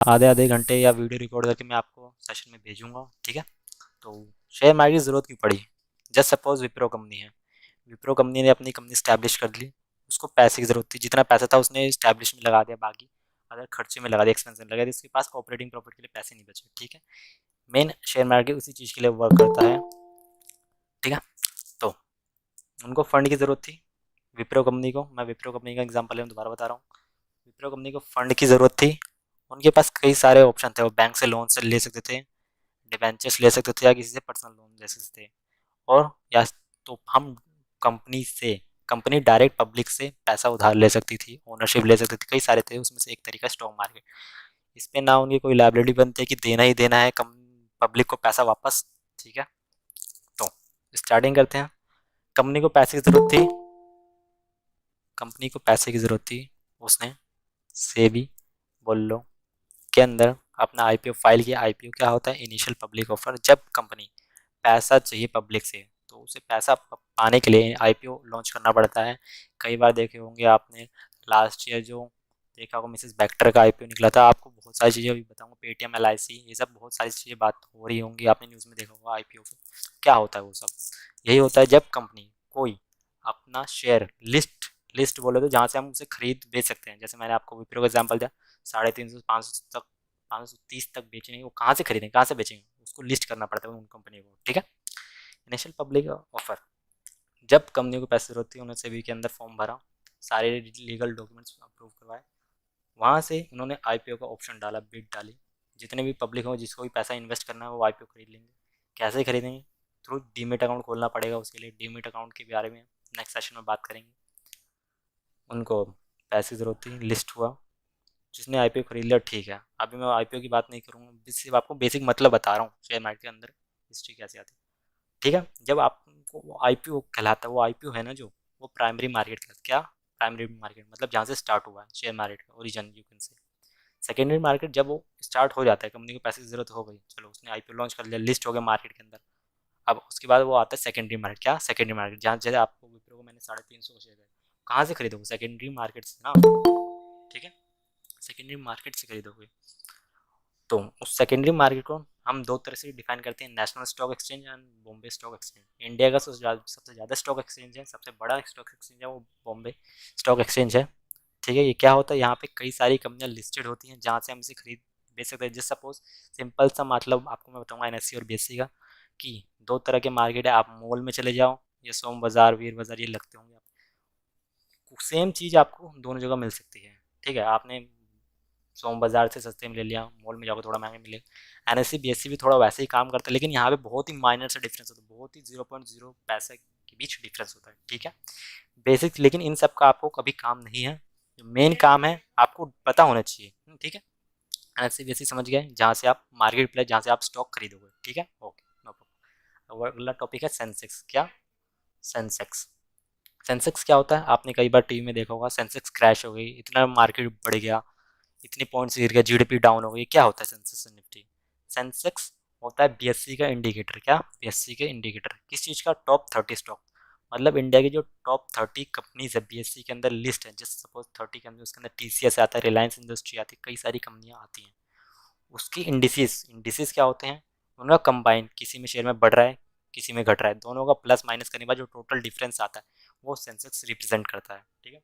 आधे आधे घंटे या वीडियो रिकॉर्ड करके मैं आपको सेशन में भेजूंगा, ठीक है। तो शेयर मार्केट की ज़रूरत क्यों पड़ी? जस्ट सपोज विप्रो कंपनी है, विप्रो कंपनी ने अपनी कंपनी स्टैब्लिश कर ली, उसको पैसे की ज़रूरत थी, जितना पैसा था उसने स्टैब्लिश में लगा दिया, बाकी अगर खर्चे में लगा दिया, एक्सपेंस में लगा दिया, उसके पास ऑपरेटिंग प्रॉफिट के लिए पैसे नहीं बचे, ठीक है। मेन शेयर मार्केट उसी चीज़ के लिए वर्क करता है, ठीक है। तो उनको फंड की ज़रूरत थी, विप्रो कंपनी को, मैं विप्रो कंपनी का एग्जांपल है दोबारा बता रहा हूँ। विप्रो कंपनी को फंड की ज़रूरत थी, उनके पास कई सारे ऑप्शन थे, वो बैंक से लोन से ले सकते थे, डिबेंचर्स ले सकते थे, या किसी से पर्सनल लोन ले सकते थे, और या तो हम कंपनी से, कंपनी डायरेक्ट पब्लिक से पैसा उधार ले सकती थी, ओनरशिप ले सकती थी, कई सारे थे, उसमें से एक तरीका स्टॉक मार्केट। इस पे ना उनकी कोई लाइबिलिटी बनती है कि देना ही देना है कम पब्लिक को पैसा वापस, ठीक है। तो स्टार्टिंग करते हैं। कंपनी को पैसे की ज़रूरत थी, कंपनी को पैसे की ज़रूरत थी, उसने सेबी बोल लो के अंदर अपना आईपीओ फाइल किया। आईपीओ क्या होता है? Initial public offer. जब कंपनी पैसा चाहिए पब्लिक से, तो उसे पैसा पाने के लिए आईपीओ लॉन्च करना पड़ता है। कई बार देखे होंगे आपने, लास्ट ईयर जो देखा होगा मिसेस बैक्टर का आईपीओ निकला था। आपको बहुत सारी चीज़ें अभी बताऊंगा, पेटीएम, एलआईसी, ये सब बहुत सारी चीज़ें बात हो रही होंगी, आपने न्यूज़ में देखा होगा आईपीओ को क्या होता है। वो सब यही होता है जब कंपनी कोई अपना शेयर लिस्ट, लिस्ट बोले तो जहाँ से हम उसे खरीद बेच सकते हैं। जैसे मैंने आपको विप्रो का एग्जाम्पल दिया, 350 500 तक, 530 तक बेचने, वो कहाँ से खरीदेंगे, कहाँ से बेचेंगे, उसको लिस्ट करना पड़ता है उन कंपनी को, ठीक है। इनिशियल पब्लिक ऑफर, जब कंपनी को पैसे जरूरत थी, उन्होंने सेबी के अंदर फॉर्म भरा, सारे लीगल डॉक्यूमेंट्स अप्रूव करवाए, वहाँ से उन्होंने आईपीओ का ऑप्शन डाला, बिड डाली। जितने भी पब्लिक हो, जिसको भी पैसा इन्वेस्ट करना है, वो आईपीओ खरीद लेंगे। कैसे खरीदेंगे? थ्रू डीमेट अकाउंट खोलना पड़ेगा, उसके लिए डीमेट अकाउंट के बारे में नेक्स्ट सेशन में बात करेंगे। उनको पैसे की ज़रूरत थी, लिस्ट हुआ, जिसने आईपीओ खरीद लिया, ठीक है। अभी मैं आईपीओ की बात नहीं करूँगा, सिर्फ आपको बेसिक मतलब बता रहा हूँ शेयर मार्केट के अंदर हिस्ट्री कैसे आती है, ठीक है। जब आपको वो आईपीओ कहलाता है, वो आईपीओ है ना जो, वो प्राइमरी मार्केट कहलाता है। क्या? प्राइमरी मार्केट मतलब जहाँ से स्टार्ट हुआ है शेयर मार्केट का origin, you can say. Secondary market जब वो स्टार्ट हो जाता है, कंपनी को पैसे की जरूरत हो गई, चलो उसने आईपीओ लॉन्च कर लिया, लिस्ट हो गया मार्केट के अंदर। अब उसके बाद वो आता है सेकेंडरी मार्केट। क्या? सेकेंडरी मार्केट, जहाँ जैसे आपको विप्रो को मैंने 350 शेयर है, कहाँ से खरीदोगे? सेकेंडरी मार्केट से ना, ठीक है, सेकेंडरी मार्केट से खरीदोगे। तो उस सेकेंडरी मार्केट को हम दो तरह से डिफाइन करते हैं, national stock exchange and Bombay stock exchange. India का सबसे ज़्यादा स्टॉक एक्सचेंज है, सबसे बड़ा स्टॉक एक्सचेंज है वो बॉम्बे स्टॉक एक्सचेंज है, ठीक है। ये क्या होता है? यहाँ पे कई सारी कंपनियां लिस्टेड होती हैं, जहाँ से हम इसे खरीद बेच सकते हैं। जैसे सपोज सिंपल सा मतलब आपको मैं बताऊंगा एनएससी और बीएससी का, कि दो तरह के मार्केट है। आप मॉल में चले जाओ, ये सोम बाजार, वीर बाजार, ये लगते होंगे आपको, सेम चीज़ आपको दोनों जगह मिल सकती है, ठीक है। आपने सोम बाजार से सस्ते में ले लिया, मॉल में जाकर थोड़ा महंगे मिले। एनएससी बीएससी भी थोड़ा वैसे ही काम करता है, लेकिन यहाँ पे बहुत ही माइनर से डिफरेंस होता है, बहुत ही 0.0 पैसे के बीच डिफरेंस होता है, ठीक है। बेसिक, लेकिन इन सब का आपको कभी काम नहीं है, जो मेन काम है आपको पता होना चाहिए, ठीक है। एनएससी बीएससी समझ गए, जहाँ से आप मार्केट प्लेस, जहाँ से आप स्टॉक खरीदोगे, ठीक है, ओके, नो प्रॉब्लम। अगला टॉपिक है सेंसेक्स। क्या? सेंसेक्स। सेंसेक्स क्या होता है? आपने कई बार टीवी में देखा होगा, सेंसेक्स क्रैश हो गई, इतना मार्केट बढ़ गया, इतनी पॉइंट्स गिर गया, जीडीपी डाउन हो गई। क्या होता है सेंसेक्स निफ्टी? सेंसेक्स होता है बीएससी का इंडिकेटर। क्या? बीएससी के इंडिकेटर किस चीज़ का? टॉप 30 स्टॉक, मतलब इंडिया की जो टॉप 30 कंपनीज है बीएससी के अंदर लिस्ट है, जैसे सपोज 30 कंपनी, उसके अंदर टीसीएस आता है, रिलायंस इंडस्ट्री आती है, कई सारी कंपनियां आती हैं। उसकी इंडिसेस, इंडिसेस क्या होते हैं? उनका कंबाइन, किसी में शेयर में बढ़ रहा है, किसी में घट रहा है, दोनों का प्लस माइनस करने के बाद जो टोटल डिफरेंस आता है, वो सेंसेक्स रिप्रेजेंट करता है, ठीक है।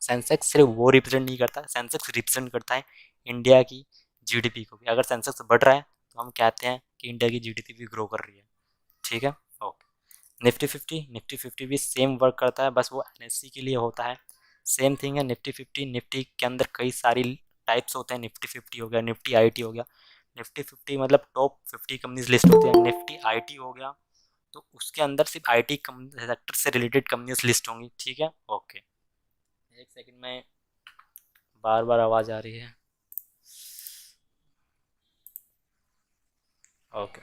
सेंसेक्स सिर्फ वो रिप्रेजेंट नहीं करता, सेंसेक्स रिप्रेजेंट करता है इंडिया की जीडीपी को भी। अगर सेंसेक्स बढ़ रहा है तो हम कहते हैं कि इंडिया की जीडीपी भी ग्रो कर रही है, ठीक है, ओके। निफ्टी 50, निफ्टी 50 भी सेम वर्क करता है, बस वो एनएससी के लिए होता है। सेम थिंग है निफ्टी 50। निफ्टी के अंदर कई सारी टाइप्स होते हैं, निफ्टी 50 हो गया, निफ्टी आईटी हो गया। निफ्टी 50 मतलब टॉप 50 कंपनीज लिस्ट होती है। निफ्टी आईटी हो गया तो उसके अंदर सिर्फ आईटी सेक्टर से रिलेटेड कंपनीज लिस्ट होंगी, ठीक है, ओके। एक सेकंड में, बार बार आवाज़ आ रही है, ओके,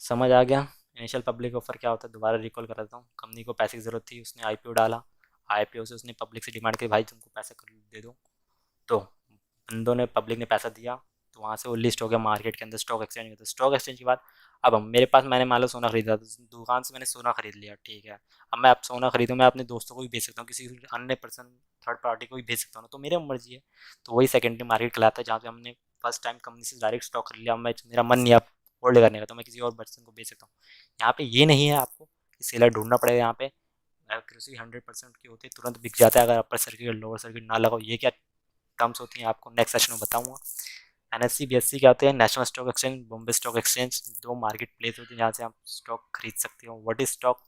समझ आ गया। इनिशियल पब्लिक ऑफर क्या होता है? दोबारा रिकॉल कर देता हूँ। कंपनी को पैसे की ज़रूरत थी, उसने आईपीओ डाला, आईपीओ से उसने पब्लिक से डिमांड की, भाई तुमको पैसा दे दो। तो बंदों ने, पब्लिक ने पैसा दिया, तो वहाँ से वो लिस्ट हो गया मार्केट के अंदर स्टॉक एक्सचेंज में। तो स्टॉक एक्सचेंज के बाद अब हम मेरे पास मैंने मान लो सोना खरीदा, तो दुकान से मैंने सोना खरीद लिया, ठीक है। अब मैं सोना खरीदूँ, मैं अपने दोस्तों को भी बेच सकता हूँ, किसी अन्य पर्सन थर्ड पार्टी को भी भेज सकता हूँ, तो मेरी मर्जी है। तो वही सेकेंडरी मार्केट कहलाता है, जहाँ पे हमने फर्स्ट टाइम कंपनी से डायरेक्ट स्टॉक खरीद लिया, मैं मेरा मन नहीं है होल्ड करने का, तो मैं किसी और पर्सन को बेच सकता हूँ। यहाँ पे ये नहीं है आपको कि सेलर ढूंढना पड़ेगा। यहाँ पे एक्यूरेसी 100% की होती है, तुरंत बिक जाता है अगर अपर सर्किट और लोअर सर्किट ना लगाओ। ये क्या टर्म्स होती हैं आपको नेक्स्ट सेशन में बताऊंगा। एनएससी बीएससी क्या होते हैं? National stock exchange, Bombay stock exchange, दो मार्केट प्लेस होती है जहाँ से आप स्टॉक खरीद सकते हो। What is stock?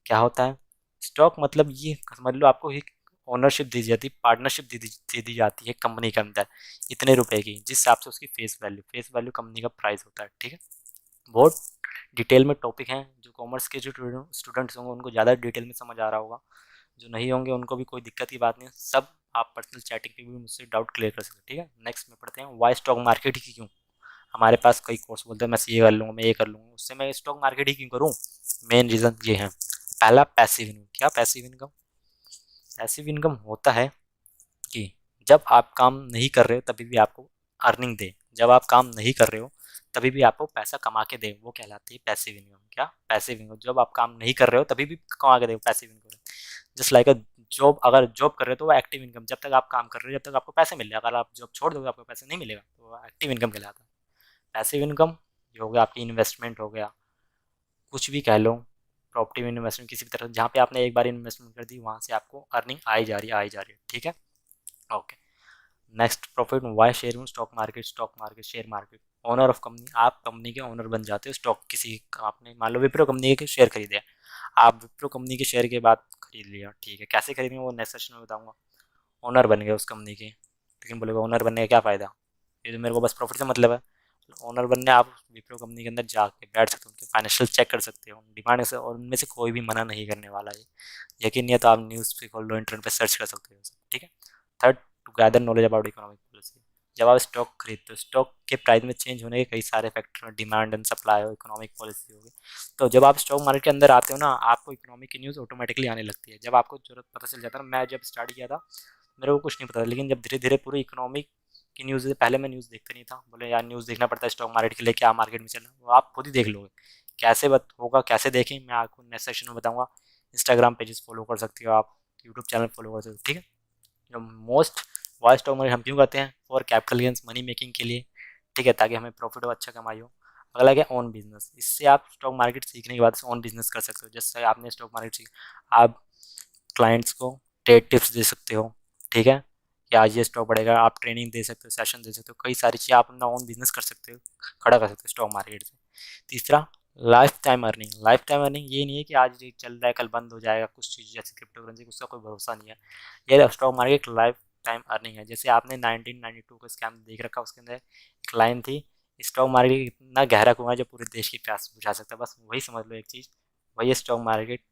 क्या होता है स्टॉक? मतलब ये समझ लो आपको एक ओनरशिप दी जाती है, पार्टनरशिप दे दी जाती है कंपनी के अंदर इतने रुपए की, जिस हिसाब से उसकी फेस वैल्यू कंपनी का प्राइस होता है, ठीक है। बहुत डिटेल में टॉपिक हैं, जो कॉमर्स के जो स्टूडेंट्स होंगे उनको ज़्यादा डिटेल में समझ आ रहा होगा, जो नहीं होंगे उनको भी कोई दिक्कत की बात नहीं है। सब आप पर्सनल चैटिंग पे भी मुझसे डाउट क्लियर कर सकते हैं, ठीक है। नेक्स्ट में पढ़ते हैं वाई स्टॉक मार्केट ही क्यों। हमारे पास कई कोर्स बोलते हैं मैं ये कर लूँगा, मैं ये कर लूँगा, उससे मैं स्टॉक मार्केट ही क्यों करूँ। मेन रीज़न ये है। पहला पैसिव इनकम। क्या पैसिव इनकम? पैसिव इनकम होता है कि जब आप काम नहीं कर रहे हो तभी भी आपको अर्निंग दे, जब आप काम नहीं कर रहे हो तभी भी आपको पैसा कमा के दे, वो कहलाती है पैसिव इनकम। क्या? Passive income. जब आप काम नहीं कर रहे हो तभी भी कमा के दे, passive income. Just like a job, अगर जॉब कर रहे हो तो वो एक्टिव इनकम, जब तक आप काम कर रहे हो जब तक आपको पैसे मिल रहे हैं, अगर आप जॉब छोड़ दोगे आपको पैसे नहीं मिलेगा, तो वो एक्टिव इनकम कहलाता है। पैसिव इनकम ये हो गया आपकी इन्वेस्टमेंट हो गया, कुछ भी कह लो, प्रॉपर्टी में इन्वेस्टमेंट किसी भी तरह, जहाँ पे आपने एक बार इन्वेस्टमेंट कर दी वहाँ से आपको अर्निंग आई जा रही है, आई जा रही है, ठीक है। Okay. Next profit why share in stock market share market. Owner of company, आप कंपनी के ओनर बन जाते हो। स्टॉक किसी आपने मान लो विप्रो कंपनी के शेयर खरीदे, आप विप्रो कंपनी के शेयर के बाद खरीद लिया, ठीक है। कैसे खरीदेंगे वो नेक्स्ट सेशन में बताऊंगा। ओनर बन गए उस कंपनी के, लेकिन बोलेगा ओनर बनने का क्या फ़ायदा, ये तो मेरे को बस प्रॉफिट से मतलब है। ओनर बनने आप विप्रो कंपनी के अंदर जाके बैठ सकते हो, उनके फाइनेंशियल चेक कर सकते हो, डिमांड से, और उनमें से कोई भी मना नहीं करने वाला है। यकीन नहीं है तो आप न्यूज़ पे खोल लो, इंटरनेट पे सर्च कर सकते हो, ठीक है। Third, to gather knowledge about economic policy. जब आप स्टॉक खरीदते हो, स्टॉक के प्राइस में चेंज होने के कई सारे फैक्टर हैं, डिमांड एंड सप्लाई हो, इकोनॉमिक पॉलिसी होगी। तो जब आप स्टॉक मार्केट के अंदर आते हो ना, आपको इकोनॉमिक की न्यूज़ ऑटोमेटिकली आने लगती है। जब आपको जरूरत पता चल जाता है ना, मैं जब स्टार्ट किया था मेरे को कुछ नहीं पता था, लेकिन जब धीरे धीरे पूरी इकोनॉमिक की न्यूज़, पहले मैं न्यूज़ देखता नहीं था, बोले यार न्यूज़ देखना पड़ता है स्टॉक मार्केट के लिए, क्या मार्केट में चल रहा है, वो आप खुद ही देख लोगे। कैसे होगा, कैसे देखें, मैं आपको नेक्स्ट सेक्शन में बताऊंगा। इंस्टाग्राम पेजेस फॉलो कर सकते हो आप, यूट्यूब चैनल फॉलो कर सकते हो, ठीक है। जो मोस्ट वाई स्टॉक मार्केट हम क्यों करते हैं? For capital gains, money making के लिए, ठीक है, ताकि हमें प्रॉफिट हो, अच्छा कमाई हो। अगला क्या? On business. इससे आप स्टॉक मार्केट सीखने के बाद ऑन बिजनेस कर सकते हो। जैसे आपने स्टॉक मार्केट सीखा, आप क्लाइंट्स को ट्रेड टिप्स दे सकते हो, ठीक है, कि आज ये स्टॉक बढ़ेगा, आप ट्रेनिंग दे सकते हो, सेशन दे सकते हो, कई सारी चीज़ें आप अपना ओन बिजनेस कर सकते हो, खड़ा कर सकते हो स्टॉक मार्केट से। तीसरा, life time earning. Life time earning ये नहीं है कि आज ये चल रहा है कल बंद हो जाएगा, कुछ चीज़ जैसे क्रिप्टो करेंसी, उसका कोई भरोसा नहीं है। ये stock market life time earning है। जैसे आपने 1992 का स्कैम देख रखा, उसके अंदर एक लाइन थी, स्टॉक मार्केट इतना गहरा कुआं है जो पूरे देश की प्यास बुझा सकता है, बस वही समझ लो एक चीज़, वही स्टॉक मार्केट।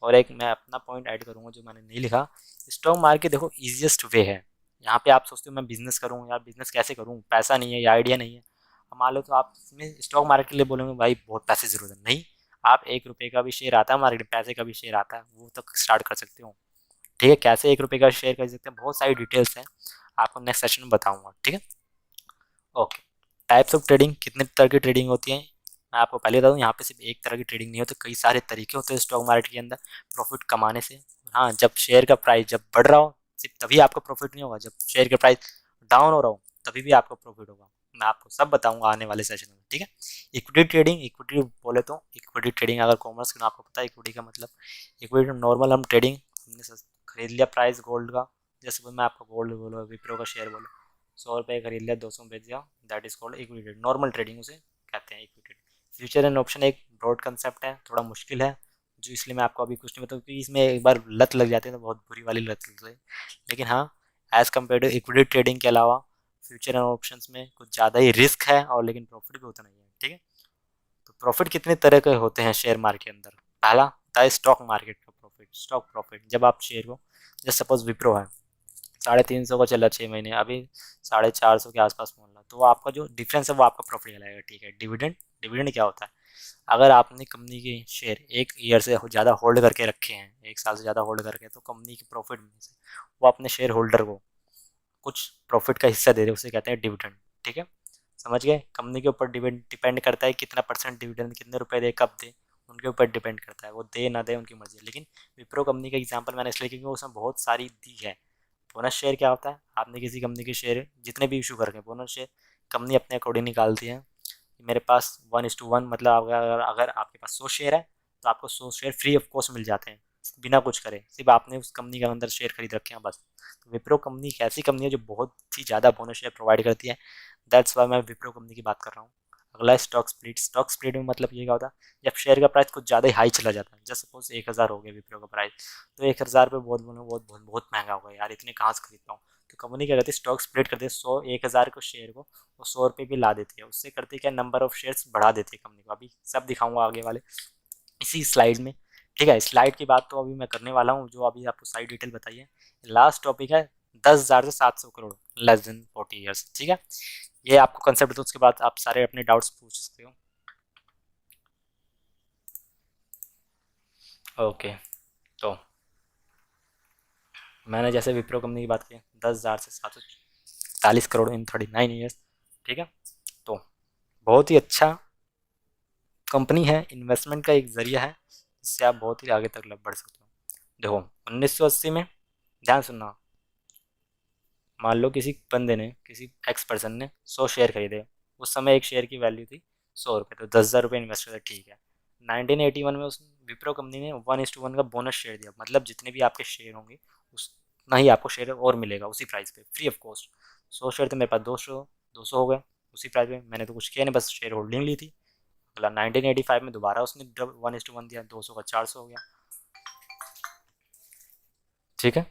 और एक मैं अपना पॉइंट ऐड करूँगा जो मैंने नहीं लिखा, स्टॉक मार्केट देखो ईजिएस्ट वे है। यहाँ पे आप सोचते हो मैं बिजनेस करूँ, यार बिजनेस कैसे करूँ, पैसा नहीं है या आइडिया नहीं है। अब मान लो तो आप इसमें स्टॉक मार्केट के लिए बोलोगे भाई बहुत पैसे जरूरत है, नहीं, आप 1 रुपये का भी शेयर आता है मार्केट में, पैसे का भी शेयर आता है, वो तक स्टार्ट कर सकते हो, ठीक है। कैसे 1 रुपये का शेयर कर सकते हैं, बहुत सारी डिटेल्स हैं, आपको नेक्स्ट सेशन में बताऊंगा, ठीक है। ओके। टाइप्स ऑफ ट्रेडिंग, कितने तरह की ट्रेडिंग होती है मैं आपको पहले बता दूँ। यहाँ पे सिर्फ एक तरह की ट्रेडिंग नहीं होती, कई सारे तरीके होते हैं स्टॉक मार्केट के अंदर प्रॉफिट कमाने से। हाँ, जब शेयर का प्राइस जब बढ़ रहा हो सिर्फ तभी आपको प्रॉफिट नहीं होगा, जब शेयर का प्राइस डाउन हो रहा हो तभी भी आपको प्रॉफिट होगा। मैं आपको सब बताऊंगा आने वाले सेशन में, ठीक है। इक्विटी ट्रेडिंग, इक्विटी बोले तो इक्विटी ट्रेडिंग अगर कॉमर्स के आपको पता है इक्विटी का मतलब, इक्विटी नॉर्मल हम ट्रेडिंग, हमने खरीद लिया प्राइस गोल्ड का, जैसे मैं आपको गोल्ड बोलो, विप्रो का शेयर बोलो, 100 रुपये खरीद लिया, 200 में बेच दिया, that is called equity. Normal trading उसे कहते हैं इक्विटी। फ्यूचर एंड ऑप्शन एक ब्रॉड कंसेप्ट है, थोड़ा मुश्किल है, जो इसलिए मैं आपको अभी कुछ नहीं बताऊँ, क्योंकि इसमें एक बार लत लग जाती है तो बहुत बुरी वाली लत लग जाती है। लेकिन हाँ, as compare to equity trading के अलावा फ्यूचर एंड ऑप्शन में कुछ ज़्यादा ही रिस्क है, और लेकिन प्रॉफिट भी उतना ही है, ठीक है। तो प्रॉफिट कितने तरह के होते हैं शेयर मार्केट के अंदर? पहला होता है स्टॉक मार्केट का प्रॉफिट। स्टॉक प्रॉफिट, जब आप शेयर को, जैसे सपोज विप्रो है, 350 का चला 6 महीने, अभी 450 के आसपास पहुंच रहा, तो वो आपका जो डिफरेंस है वो आपका प्रॉफिट कहलाएगा, ठीक है। डिविडेंड, डिविडेंड क्या होता है? अगर आपने कंपनी के शेयर 1 ईयर से ज़्यादा होल्ड करके रखे हैं, 1 साल से ज़्यादा होल्ड करके, तो कंपनी के प्रॉफिट में से वो अपने शेयर होल्डर को कुछ प्रॉफिट का हिस्सा दे रहे, उसे कहते हैं डिविडेंड, ठीक है। समझ गए? कंपनी के ऊपर डिपेंड करता है कितना परसेंट डिविडेंड, कितने रुपए दे, कब दे, उनके ऊपर डिपेंड करता है। वो दे ना दे उनकी मर्जी है। लेकिन विप्रो कंपनी का एग्जांपल मैंने इसलिए क्योंकि उसमें बहुत सारी दी है। बोनस शेयर क्या होता है? आपने किसी कंपनी के शेयर जितने भी इशू करके बोनस शेयर कंपनी अपने अकॉर्डिंग निकालती है। मेरे पास 1:1 मतलब अगर आपके पास 100 शेयर है तो आपको 100 शेयर फ्री ऑफ कॉस्ट मिल जाते हैं बिना कुछ करे, सिर्फ आपने उस कंपनी के अंदर शेयर खरीद रखे हैं बस। तो विप्रो कंपनी एक ऐसी कंपनी है जो बहुत ही ज़्यादा बोनस शेयर प्रोवाइड करती है। दैट्स वाई मैं विप्रो कंपनी की बात कर रहा हूँ। अगला स्टॉक स्प्लिट। स्टॉक स्प्लिट में मतलब ये क्या होता है, जब शेयर का प्राइस कुछ ज़्यादा ही हाई चला जाता है, जैसे सपोज 1000 हो गया विप्रो का प्राइस, तो 1000 पे बहुत बहुत बहुत बहुत बहुत महंगा होगा यार, इतने कहाँ से खरीद पाऊँ। तो कंपनी क्या करती है, स्टॉक स्प्लिट करती है, 1000 को शेयर को वो 100 रुपये भी ला देती है। उससे करती है क्या, नंबर ऑफ शेयर्स बढ़ा देती है कंपनी को। अभी सब दिखाऊंगा आगे वाले इसी स्लाइड में। ठीक है, स्लाइड की बात तो अभी मैं करने वाला हूँ, जो अभी आपको सारी डिटेल बताइए। लास्ट टॉपिक है 10,000 से 700 करोड़ लेस देन 40 ईयर्स। ठीक है, ये आपको कंसेप्ट, तो उसके बाद आप सारे अपने डाउट्स पूछ सकते हो। ओके, तो मैंने जैसे विप्रो कंपनी की बात की, 10,000 से 740 करोड़ इन 39 ईयर्स। ठीक है, तो बहुत ही अच्छा कंपनी है, इन्वेस्टमेंट का एक जरिया है जिससे आप बहुत ही आगे तक बढ़ सकते हो। देखो 1980 में, ध्यान सुनना, मान लो किसी बंदे ने, किसी एक्स पर्सन ने 100 शेयर खरीदे। उस समय एक शेयर की वैल्यू थी 100 रुपये, तो 10,000 रुपये इन्वेस्ट करे, ठीक है। 1981 में उस विप्रो कंपनी ने 1:1 का बोनस शेयर दिया, मतलब जितने भी आपके शेयर होंगे उतना ही आपको शेयर और मिलेगा उसी प्राइस पे, फ्री ऑफ कॉस्ट। 100 शेयर थे मेरे पास, 200 हो गए उसी प्राइस पे। मैंने तो कुछ किया नहीं, बस शेयर होल्डिंग ली थी। अगला 1985 में दोबारा उसने 1:1 दिया, 200 का 400 हो गया। ठीक है,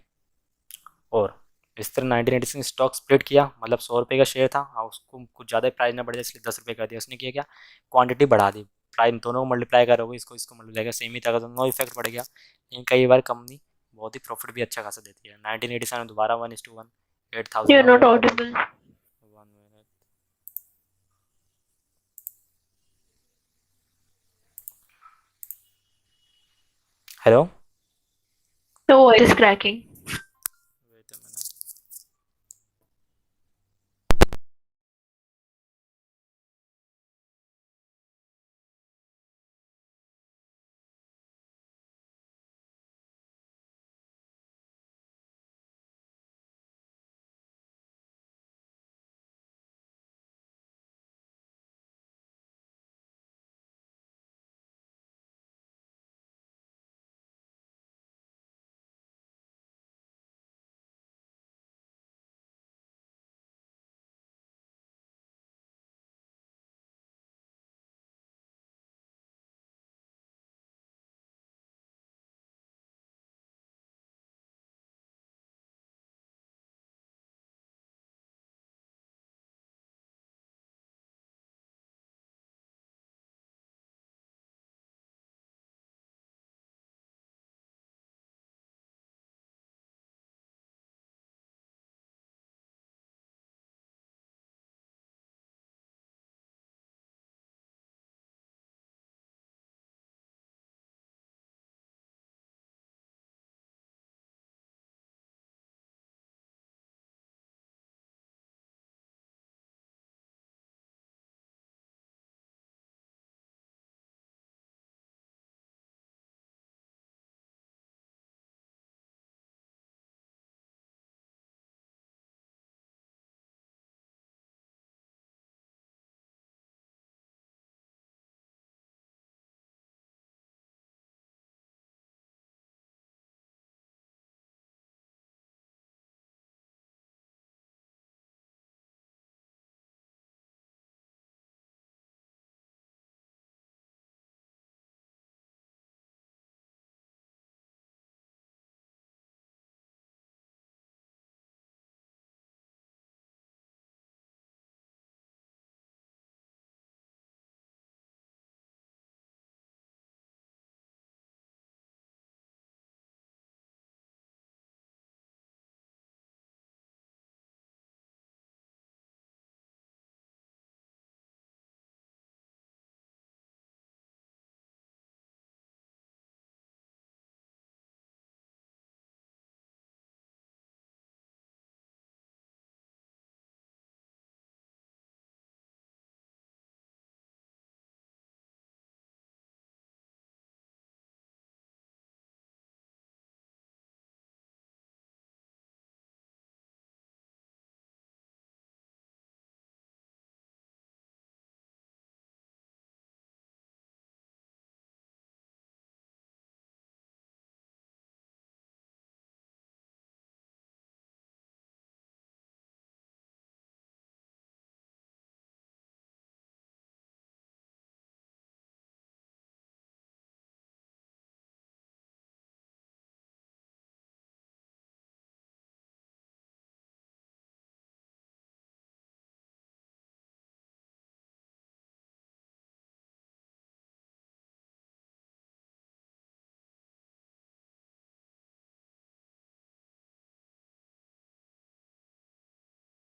और इस तरह 1986 में स्टॉक स्प्लिट किया, मतलब 100 रुपये का शेयर था और उसको कुछ ज़्यादा प्राइस ना बढ़ जाए इसलिए 10 रुपये कर दिया। उसने किया क्या, क्वांटिटी बढ़ा दी, प्राइस दोनों को मल्टीप्लाई करोगे, इसको इसको मल्टीप्लाई कर, सेम ही था तो नो इफेक्ट पड़ गया। लेकिन कई बार कंपनी बहुत ही प्रॉफिट भी अच्छा खासा देती है। 1987 में दोबारा 1:1, 8,000 You're हो not गया। audible. 1 minute, hello. No, it is cracking.